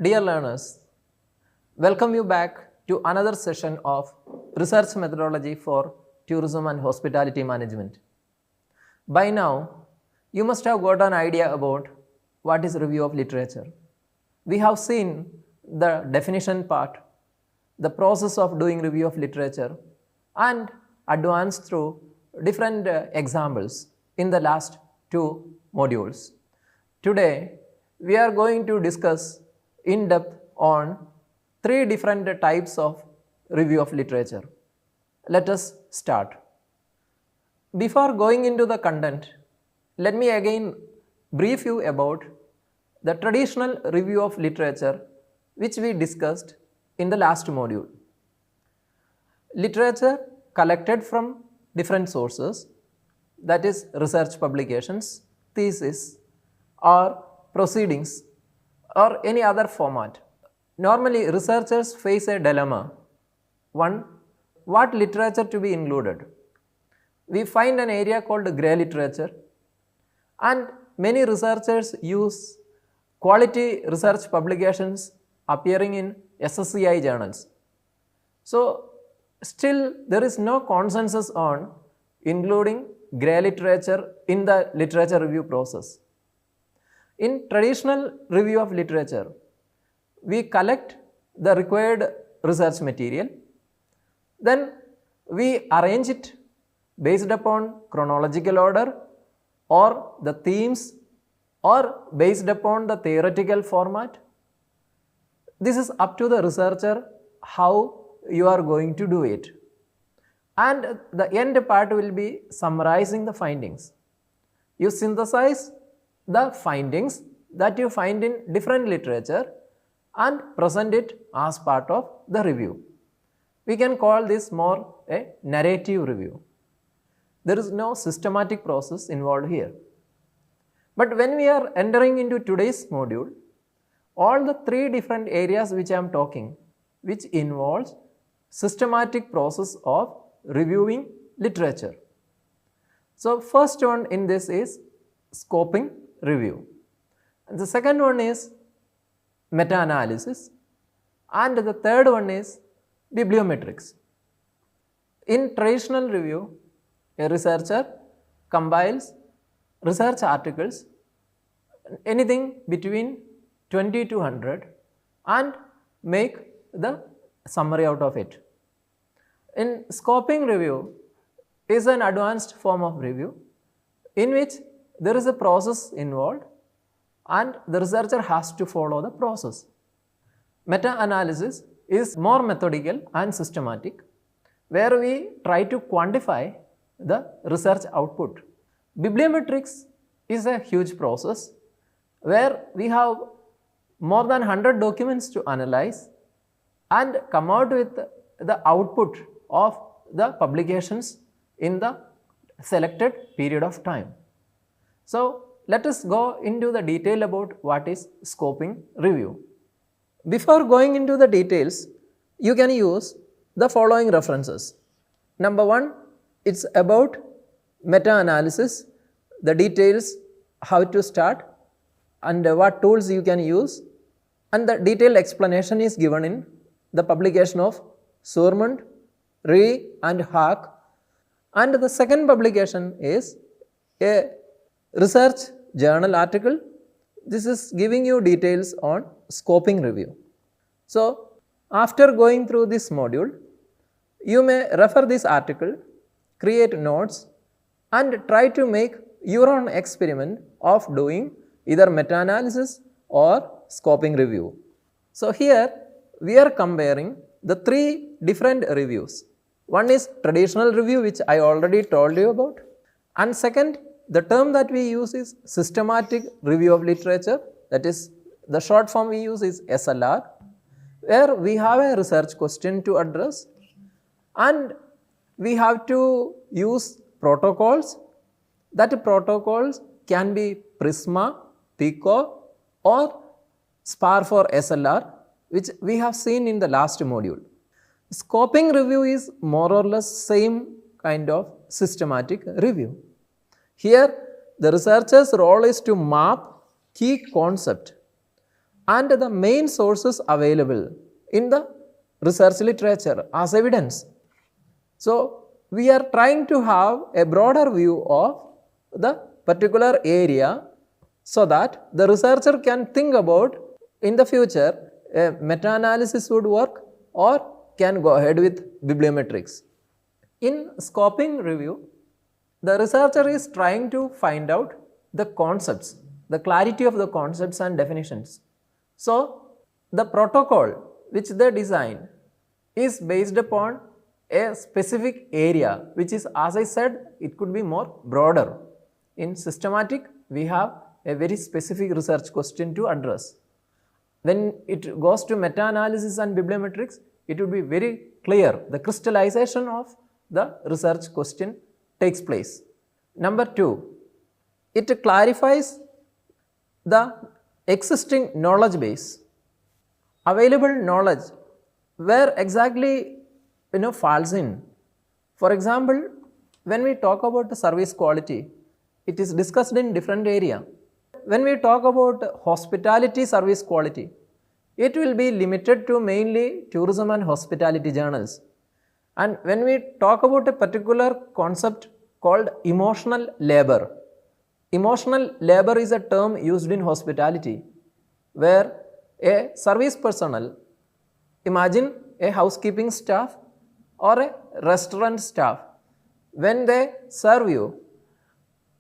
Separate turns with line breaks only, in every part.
Dear learners, welcome you back to another session of Research Methodology for Tourism and Hospitality Management. By now, you must have got an idea about what is review of literature. We have seen the definition part, the process of doing review of literature, and advanced through different examples in the last two modules. Today, we are going to discuss in depth on three different types of review of literature. Let us start. Before going into the content, let me again brief you about the traditional review of literature which we discussed in the last module. Literature collected from different sources, that is research publications, thesis or proceedings or any other format. Normally researchers face a dilemma. One, what literature to be included? We find an area called grey literature, and many researchers use quality research publications appearing in SSCI journals. So still there is no consensus on including grey literature in the literature review process. In traditional review of literature, we collect the required research material, then we arrange it based upon chronological order or the themes or based upon the theoretical format. This is up to the researcher how you are going to do it. And the end part will be summarizing the findings. You synthesize the findings that you find in different literature and present it as part of the review. We can call this more a narrative review. There is no systematic process involved here. But when we are entering into today's module, all the three different areas which I am talking, which involves systematic process of reviewing literature. So first one in this is scoping review. And the second one is meta-analysis, and the third one is bibliometrics. In traditional review, a researcher compiles research articles, anything between 20 to 100, and make the summary out of it. In scoping review is an advanced form of review in which there is a process involved and the researcher has to follow the process. Meta-analysis is more methodical and systematic, where we try to quantify the research output. Bibliometrics is a huge process where we have more than 100 documents to analyze and come out with the output of the publications in the selected period of time. So let us go into the detail about what is scoping review. Before going into the details, you can use the following references. Number one, it's about meta-analysis, the details, how to start and what tools you can use, and the detailed explanation is given in the publication of Surmund, Ree and Hack. And the second publication is a research journal article. This is giving you details on scoping review. So after going through this module, you may refer this article, create notes and try to make your own experiment of doing either meta-analysis or scoping review. So here we are comparing the three different reviews. One is traditional review, which I already told you about, and second, the term that we use is systematic review of literature, that is the short form we use is SLR, where we have a research question to address and we have to use protocols. That protocols can be Prisma, PICO or SPAR for SLR, which we have seen in the last module. Scoping review is more or less same kind of systematic review. Here the researcher's role is to map key concept and the main sources available in the research literature as evidence. So, we are trying to have a broader view of the particular area so that the researcher can think about in the future a meta-analysis would work or can go ahead with bibliometrics. In scoping review, the researcher is trying to find out the concepts, the clarity of the concepts and definitions. So, the protocol which they design is based upon a specific area, which is, as I said, it could be more broader. In systematic, we have a very specific research question to address. When it goes to meta-analysis and bibliometrics, it would be very clear, the crystallization of the research question takes place. Number 2, it clarifies the existing knowledge base, available knowledge, where exactly falls in. For example, when we talk about the service quality, it is discussed in different area. When we talk about hospitality service quality, it will be limited to mainly tourism and hospitality journals. And when we talk about a particular concept called emotional labor is a term used in hospitality, where a service personnel, imagine a housekeeping staff or a restaurant staff, when they serve you,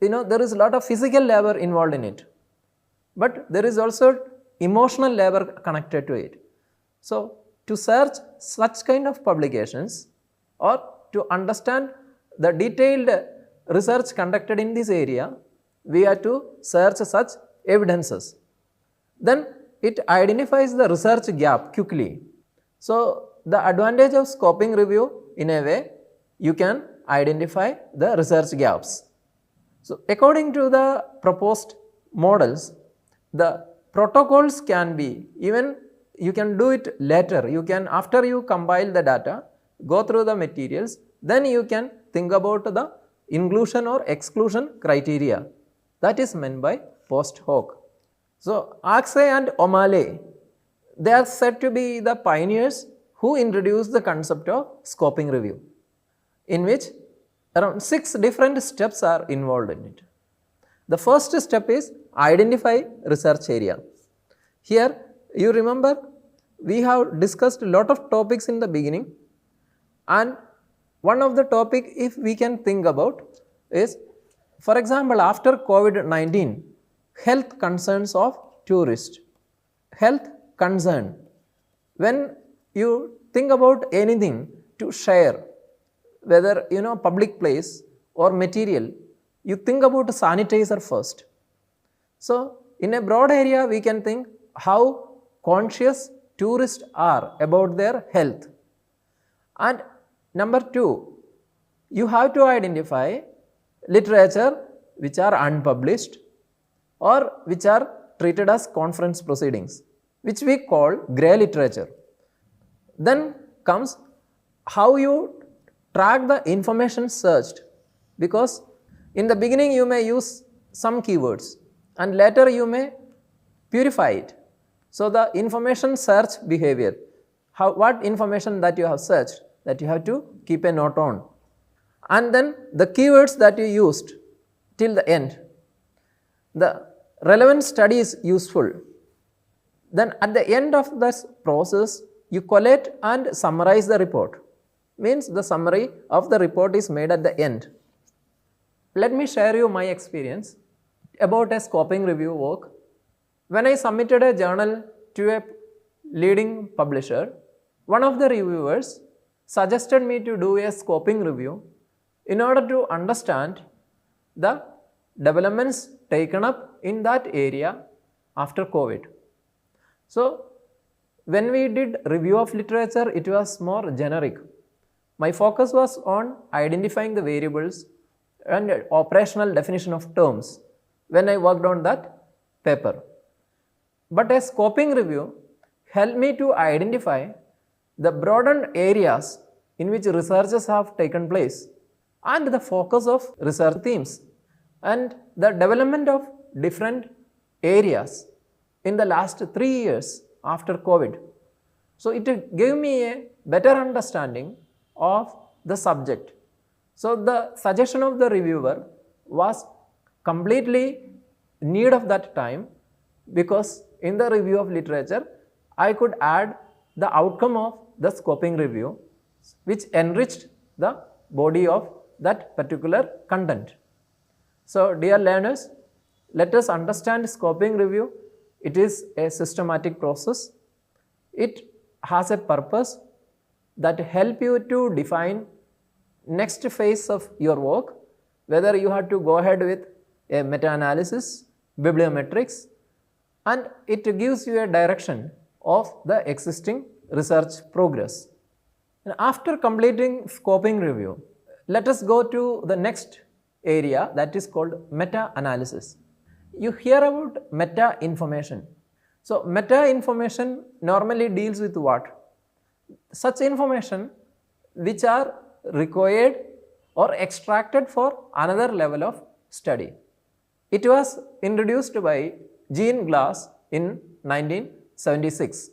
there is a lot of physical labor involved in it, but there is also emotional labor connected to it. So, to search such kind of publications or to understand the detailed research conducted in this area, we have to search such evidences. Then it identifies the research gap quickly. So, the advantage of scoping review, in a way, you can identify the research gaps. So, according to the proposed models, the protocols can be, even you can do it later, you can, after you compile the data, go through the materials, then you can think about the inclusion or exclusion criteria. That is meant by post hoc. So, Akshay and O'Malley, they are said to be the pioneers who introduced the concept of scoping review, in which around 6 different steps are involved in it. The first step is identify research area. Here you remember we have discussed a lot of topics in the beginning, and one of the topic if we can think about is, for example, after COVID-19, health concerns of tourists, health concern. When you think about anything to share, whether public place or material, you think about a sanitizer first. So, in a broad area we can think how conscious tourists are about their health. And number 2, you have to identify literature which are unpublished or which are treated as conference proceedings, which we call grey literature. Then comes how you track the information searched, because in the beginning you may use some keywords and later you may purify it. So, the information search behavior, what information that you have searched, that you have to keep a note on, and then the keywords that you used till the end, the relevant study is useful. Then at the end of this process you collate and summarize the report, means the summary of the report is made at the end. Let me share you my experience about a scoping review work. When I submitted a journal to a leading publisher, one of the reviewers suggested me to do a scoping review in order to understand the developments taken up in that area after COVID. So, when we did review of literature, it was more generic. My focus was on identifying the variables and operational definition of terms when I worked on that paper. But a scoping review helped me to identify the broadened areas in which researches have taken place and the focus of research themes and the development of different areas in the last 3 years after COVID. So it gave me a better understanding of the subject. So the suggestion of the reviewer was completely need of that time, because in the review of literature I could add the outcome of the scoping review, which enriched the body of that particular content. So dear learners, let us understand scoping review. It is a systematic process. It has a purpose that help you to define next phase of your work, whether you have to go ahead with a meta-analysis, bibliometrics, and it gives you a direction of the existing research progress. And after completing scoping review, let us go to the next area, that is called meta-analysis. You hear about meta-information. So meta-information normally deals with what? Such information which are required or extracted for another level of study. It was introduced by Jean Glass in 1976.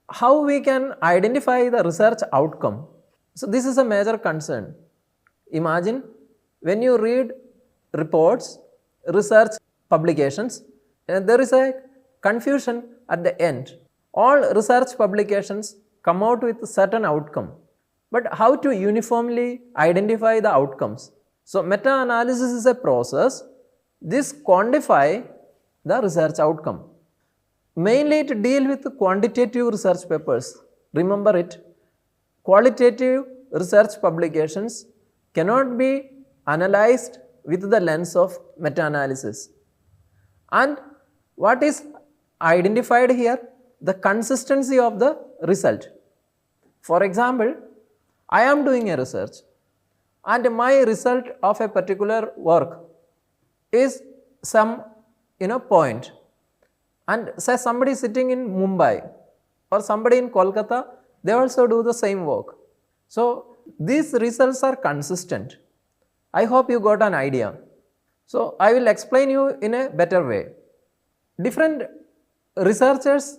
How we can identify the research outcome? So this is a major concern. Imagine when you read reports, research publications, there is a confusion at the end. All research publications come out with a certain outcome, but how to uniformly identify the outcomes? So meta-analysis is a process. This quantify the research outcome. Mainly it deals with quantitative research papers. Remember it, qualitative research publications cannot be analyzed with the lens of meta-analysis. And what is identified here? The consistency of the result. For example, I am doing a research and my result of a particular work is some point, and say somebody sitting in Mumbai or somebody in Kolkata, they also do the same work. So these results are consistent. I hope you got an idea. So I will explain you in a better way. Different researchers,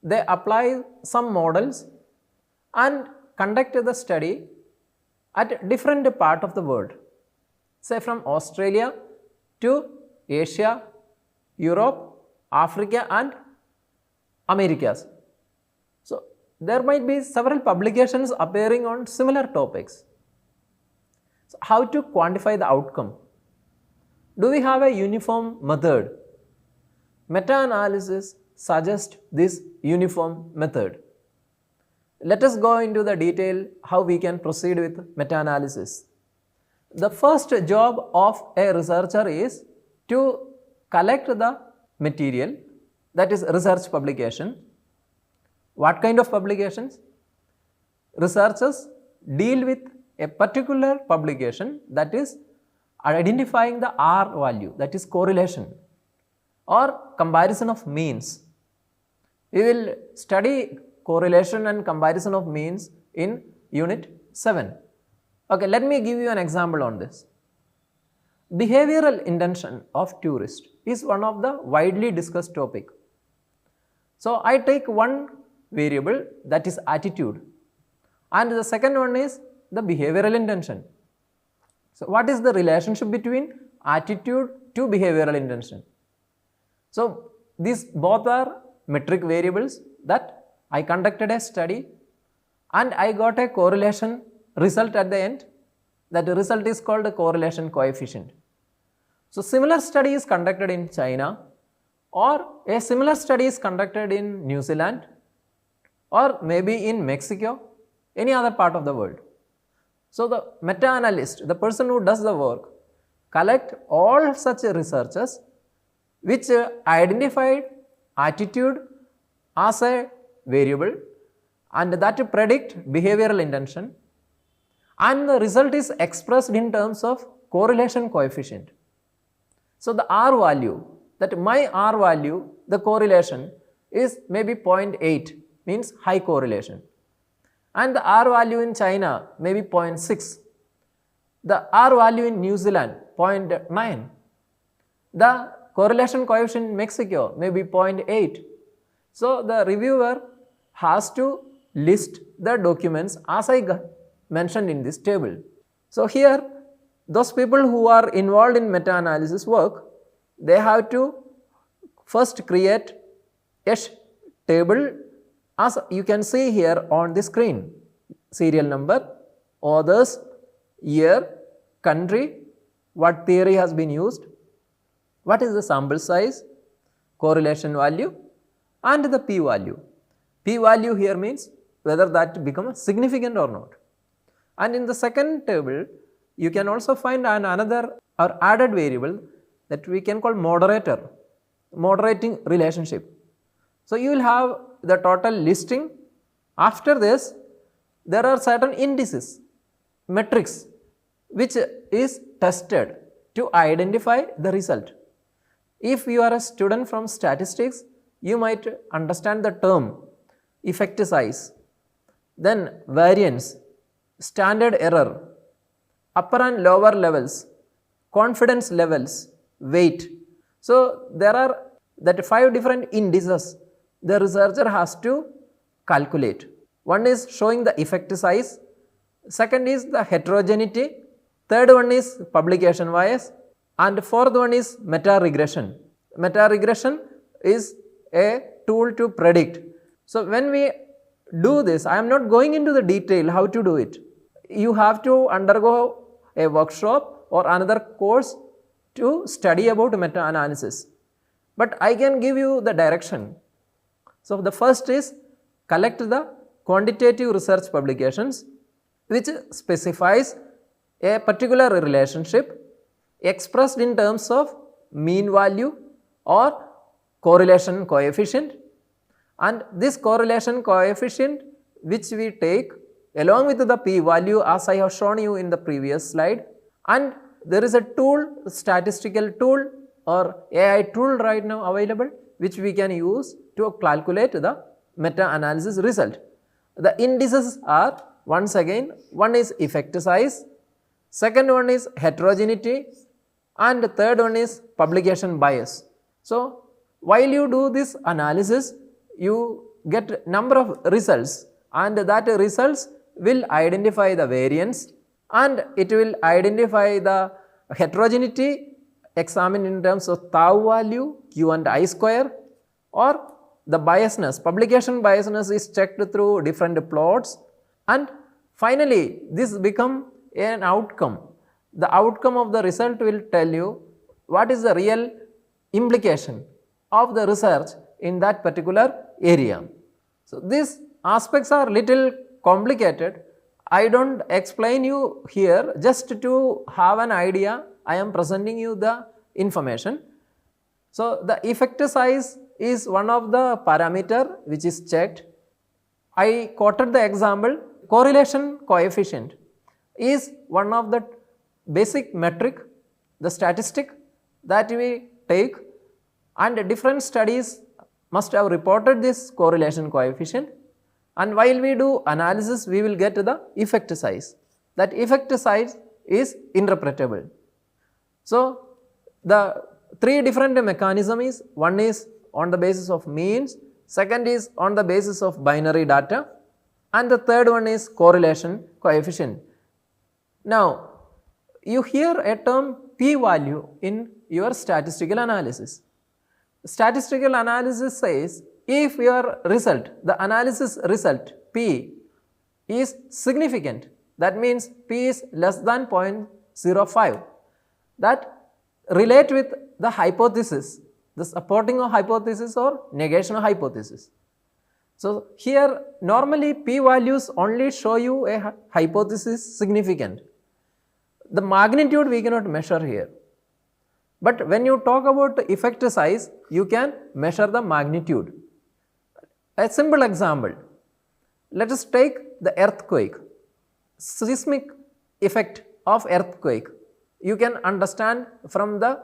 they apply some models and conduct the study at different part of the world, say from Australia to Asia, Europe, Africa and Americas. So there might be several publications appearing on similar topics. So how to quantify the outcome? Do we have a uniform method? Meta-analysis suggests this uniform method. Let us go into the detail how we can proceed with meta-analysis. The first job of a researcher is to collect the material, that is research publication. What kind of publications? Researchers deal with a particular publication, that is identifying the R value, that is correlation or comparison of means. We will study correlation and comparison of means in unit 7. Okay, let me give you an example on this. Behavioral intention of tourist is one of the widely discussed topic. So I take one variable, that is attitude, and the second one is the behavioral intention. So what is the relationship between attitude to behavioral intention? So these both are metric variables that I conducted a study and I got a correlation result at the end. That result is called the correlation coefficient. So similar study is conducted in China, or a similar study is conducted in New Zealand, or maybe in Mexico, any other part of the world. So the meta-analyst, the person who does the work, collect all such researches which identified attitude as a variable and that predict behavioral intention, and the result is expressed in terms of correlation coefficient. So the R value, that my R value, the correlation is maybe 0.8, means high correlation, and the R value in China may be 0.6, the R value in New Zealand 0.9. The correlation coefficient in Mexico may be 0.8. So, the reviewer has to list the documents as I mentioned in this table. So, here those people who are involved in meta-analysis work, they have to first create a table as you can see here on the screen: serial number, authors, year, country, what theory has been used, what is the sample size, correlation value and the p-value. P-value here means whether that becomes significant or not. And in the second table, you can also find another or added variable that we can call moderator, moderating relationship. So, you will have the total listing. After this, there are certain indices, metrics which is tested to identify the result. If you are a student from statistics, you might understand the term effect size, then variance, standard error, upper and lower levels, confidence levels, weight. So, there are that 5 different indices the researcher has to calculate. One is showing the effect size, second is the heterogeneity, third one is publication bias, and fourth one is meta-regression. Meta-regression is a tool to predict. So, when we do this, I am not going into the detail how to do it. You have to undergo a workshop or another course to study about meta-analysis, but I can give you the direction. So, the first is collect the quantitative research publications which specifies a particular relationship expressed in terms of mean value or correlation coefficient, and this correlation coefficient which we take along with the p-value as I have shown you in the previous slide, and there is a tool, statistical tool or AI tool right now available which we can use to calculate the meta-analysis result. The indices are once again, one is effect size, second one is heterogeneity and the third one is publication bias. So, while you do this analysis, you get number of results and that results will identify the variance and it will identify the heterogeneity examined in terms of tau value, q and I square, or the biasness, publication biasness is checked through different plots, and finally this become an outcome. The outcome of the result will tell you what is the real implication of the research in that particular area. So, these aspects are little complicated. I do not explain you here, just to have an idea I am presenting you the information. So, the effect size is one of the parameter which is checked. I quoted the example, correlation coefficient is one of the basic metric, the statistic that we take, and different studies must have reported this correlation coefficient, and while we do analysis we will get the effect size. That effect size is interpretable. So, the 3 different mechanism is, one is on the basis of means, second is on the basis of binary data, and the third one is correlation coefficient. Now, you hear a term p-value in your statistical analysis. Statistical analysis says if your result, the analysis result p is significant, that means p is less than 0.05, that relate with the hypothesis, the supporting of hypothesis or negation of hypothesis. So, here normally p-values only show you a hypothesis significant. The magnitude we cannot measure here, but when you talk about the effect size, you can measure the magnitude. A simple example, let us take the earthquake, seismic effect of earthquake. You can understand from the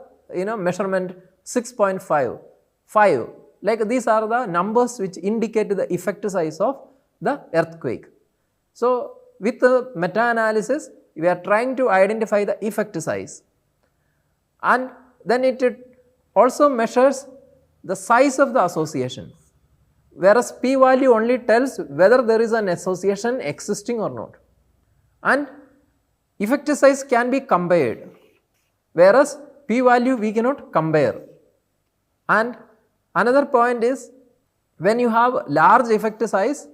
measurement 6.5, 5, like these are the numbers which indicate the effect size of the earthquake. So, with the meta-analysis we are trying to identify the effect size, and then it also measures the size of the association, whereas p-value only tells whether there is an association existing or not. And effect size can be compared, whereas p-value we cannot compare. And another point is, when you have large effect size,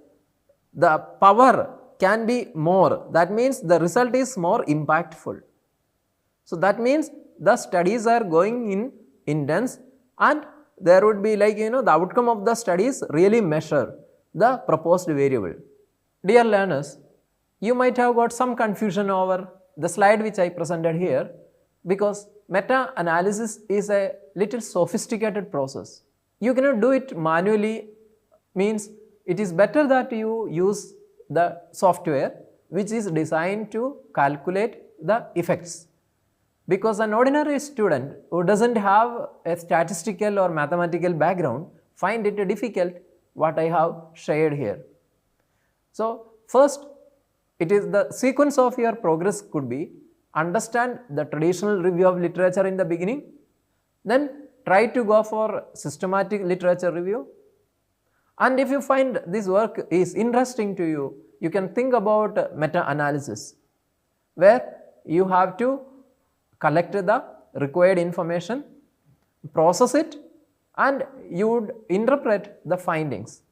the power can be more, that means the result is more impactful. So that means the studies are going in intense, and there would be like the outcome of the studies really measure the proposed variable. Dear learners, you might have got some confusion over the slide which I presented here, because meta-analysis is a little sophisticated process. You cannot do it manually, means it is better that you use the software which is designed to calculate the effects, because an ordinary student who does not have a statistical or mathematical background find it difficult what I have shared here. So first, it is the sequence of your progress could be understand the traditional review of literature in the beginning, then try to go for systematic literature review, and if you find this work is interesting to you, you can think about meta-analysis, where you have to collect the required information, process it, and you would interpret the findings.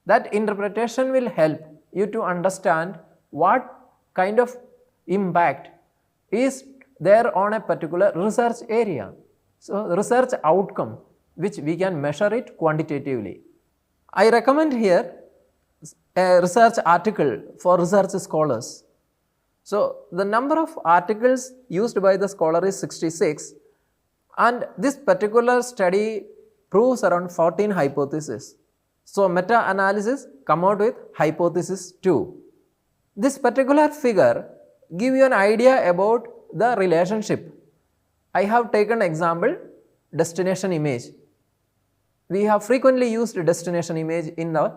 That interpretation will help you to understand what kind of impact is there on a particular research area. So, research outcome which we can measure it quantitatively. I recommend here a research article for research scholars. So, the number of articles used by the scholar is 66, and this particular study proves around 14 hypotheses. So, meta-analysis come out with hypothesis 2. This particular figure give you an idea about the relationship. I have taken example destination image. We have frequently used destination image in the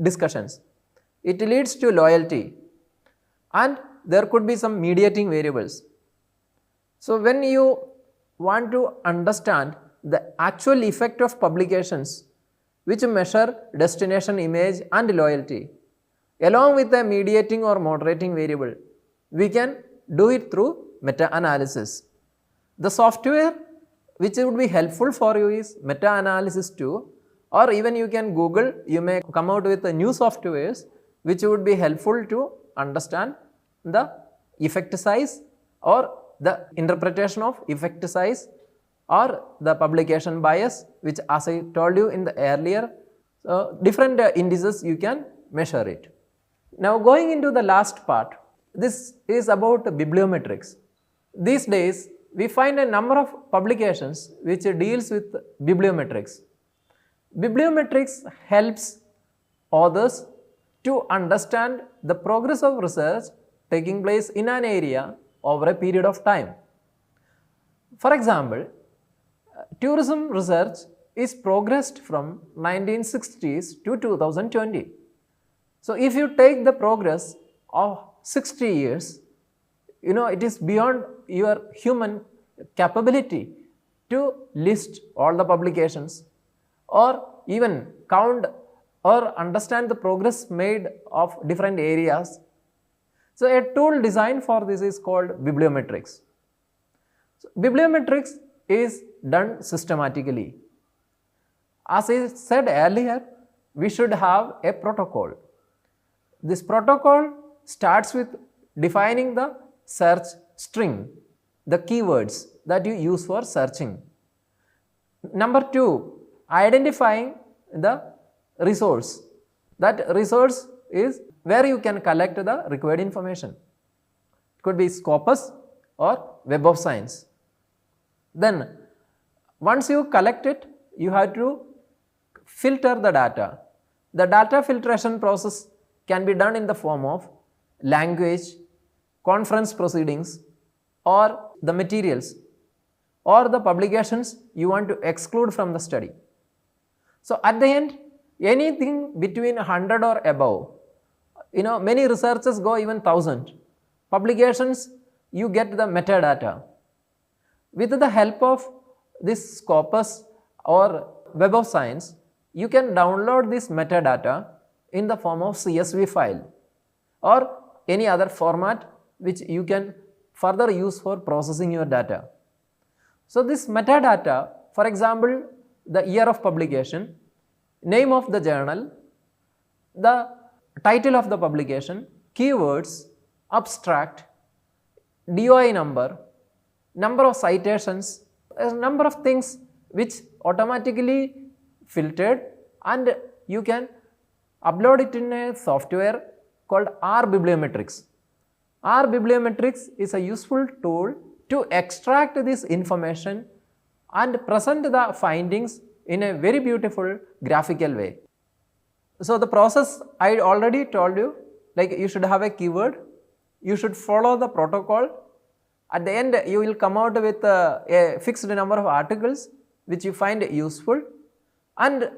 discussions. It leads to loyalty, and there could be some mediating variables. So, when you want to understand the actual effect of publications which measure destination image and loyalty along with a mediating or moderating variable, we can do it through meta-analysis. The software which would be helpful for you is meta-analysis 2, or even you can Google, you may come out with new softwares which would be helpful to understand the effect size or the interpretation of effect size or the publication bias, which as I told you in the earlier, different indices you can measure it. Now going into the last part, this is about bibliometrics. These days we find a number of publications which deals with bibliometrics. Bibliometrics helps authors to understand the progress of research taking place in an area over a period of time. For example, tourism research is progressed from 1960s to 2020. So, if you take the progress of 60 years, it is beyond your human capability to list all the publications or even count or understand the progress made of different areas. So, a tool designed for this is called bibliometrics. So, bibliometrics is done systematically. As I said earlier, we should have a protocol. This protocol starts with defining the search string, the keywords that you use for searching. Number 2, identifying the resource. That resource is where you can collect the required information. It could be Scopus or Web of Science. Then once you collect it, you have to filter the data. The data filtration process can be done in the form of language, conference proceedings, or the materials or the publications you want to exclude from the study. So, at the end, anything between 100 or above, many researchers go even 1000. Publications, you get the metadata. With the help of this Scopus or Web of Science, you can download this metadata in the form of CSV file or any other format which you can further use for processing your data. So, this metadata, for example, the year of publication, name of the journal, the title of the publication, keywords, abstract, DOI number, number of citations, a number of things which automatically filtered, and you can upload it in a software called R Bibliometrics. R Bibliometrics is a useful tool to extract this information and present the findings in a very beautiful graphical way. So, the process I already told you, like you should have a keyword, you should follow the protocol. At the end you will come out with a fixed number of articles which you find useful, and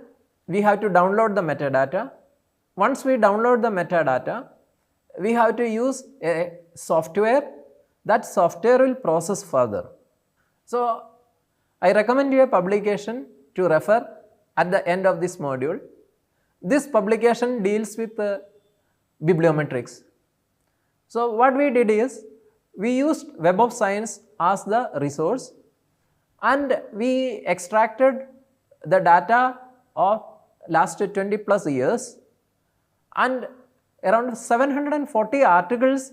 we have to download the metadata. Once we download the metadata, we have to use a software. That software will process further. So, I recommend you a publication to refer at the end of this module. This publication deals with bibliometrics. So, what we did is, we used Web of Science as the resource and we extracted the data of last 20 plus years, and around 740 articles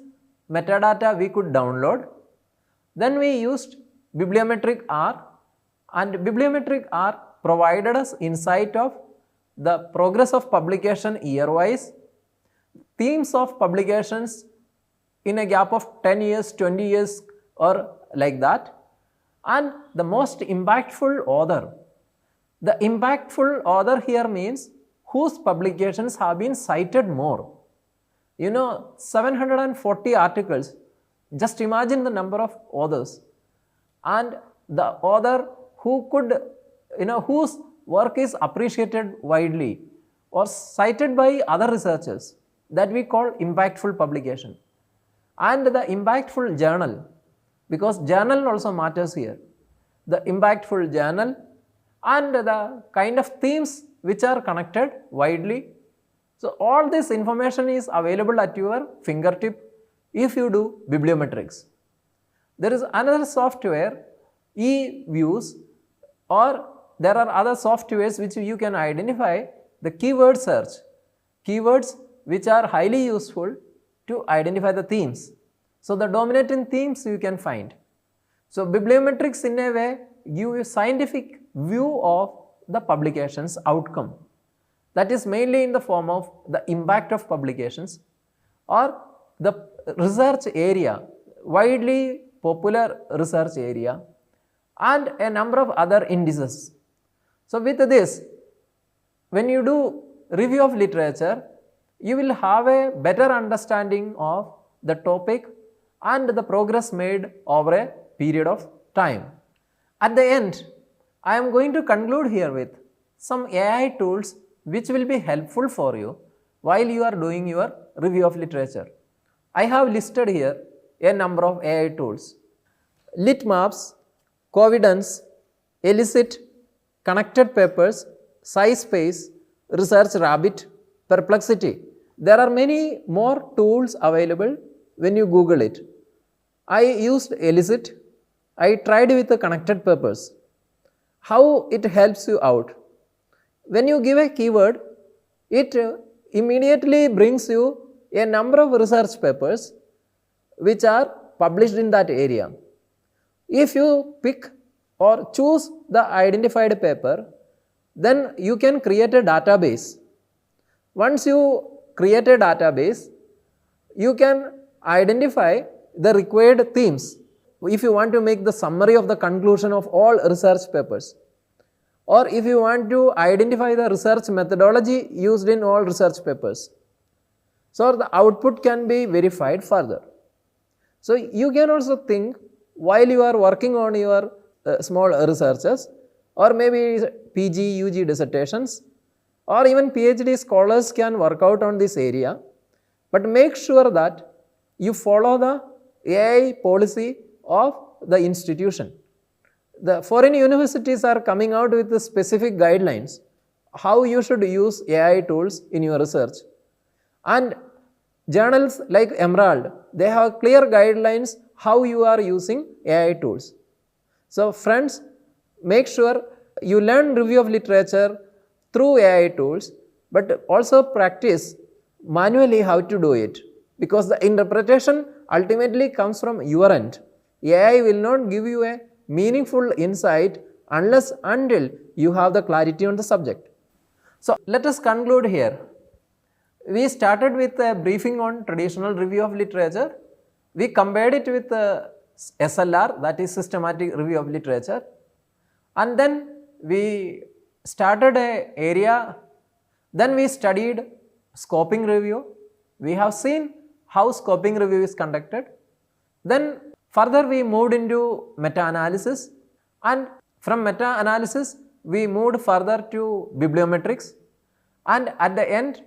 metadata we could download. Then we used Bibliometric R, and Bibliometric R provided us insight of the progress of publication year wise, themes of publications in a gap of 10 years, 20 years or like that, and the most impactful author. The impactful author here means whose publications have been cited more. You know, 740 articles, just imagine the number of authors, and the author who could, whose work is appreciated widely or cited by other researchers, that we call impactful publication. And the impactful journal, because journal also matters here, the impactful journal and the kind of themes which are connected widely. So, all this information is available at your fingertip if you do bibliometrics. There is another software, eViews, or there are other softwares which you can identify the keyword search, keywords which are highly useful to identify the themes. So, the dominating themes you can find. So, bibliometrics in a way give you scientific view of the publication's outcome. That is mainly in the form of the impact of publications or the research area, widely popular research area, and a number of other indices. So, with this, when you do review of literature, you will have a better understanding of the topic and the progress made over a period of time. At the end, I am going to conclude here with some AI tools which will be helpful for you while you are doing your review of literature. I have listed here a number of AI tools: Litmaps, Covidence, Elicit, Connected Papers, SciSpace, Research Rabbit, Perplexity. There are many more tools available when you Google it. I used Elicit. I tried with the Connected Papers. How it helps you out? When you give a keyword, it immediately brings you a number of research papers which are published in that area. If you pick or choose the identified paper, then you can create a database. Once you create a database, you can identify the required themes. If you want to make the summary of the conclusion of all research papers, or if you want to identify the research methodology used in all research papers, so the output can be verified further. So, you can also think while you are working on your small researches, or maybe PG, UG dissertations, or even PhD scholars can work out on this area, but make sure that you follow the AI policy of the institution. The foreign universities are coming out with the specific guidelines how you should use AI tools in your research. And journals like Emerald, they have clear guidelines how you are using AI tools. So friends, make sure you learn review of literature through AI tools, but also practice manually how to do it, because the interpretation ultimately comes from your end. AI will not give you a meaningful insight unless until you have the clarity on the subject. So let us conclude here. We started with a briefing on traditional review of literature. We compared it with SLR, that is systematic review of literature, and then we started a area. Then we studied scoping review. We have seen how scoping review is conducted. Then further we moved into meta-analysis, and from meta-analysis we moved further to bibliometrics, and at the end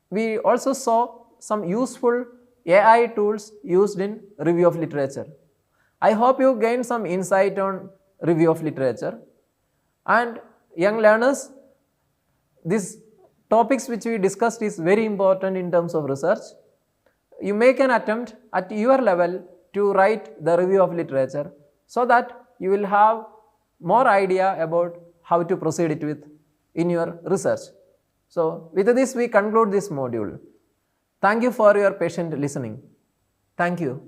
we also saw some useful AI tools used in review of literature. I hope you gained some insight on review of literature. And young learners, these topics which we discussed is very important in terms of research. You make an attempt at your level to write the review of literature, so that you will have more idea about how to proceed it with in your research. So with this we conclude this module. Thank you for your patient listening. Thank you.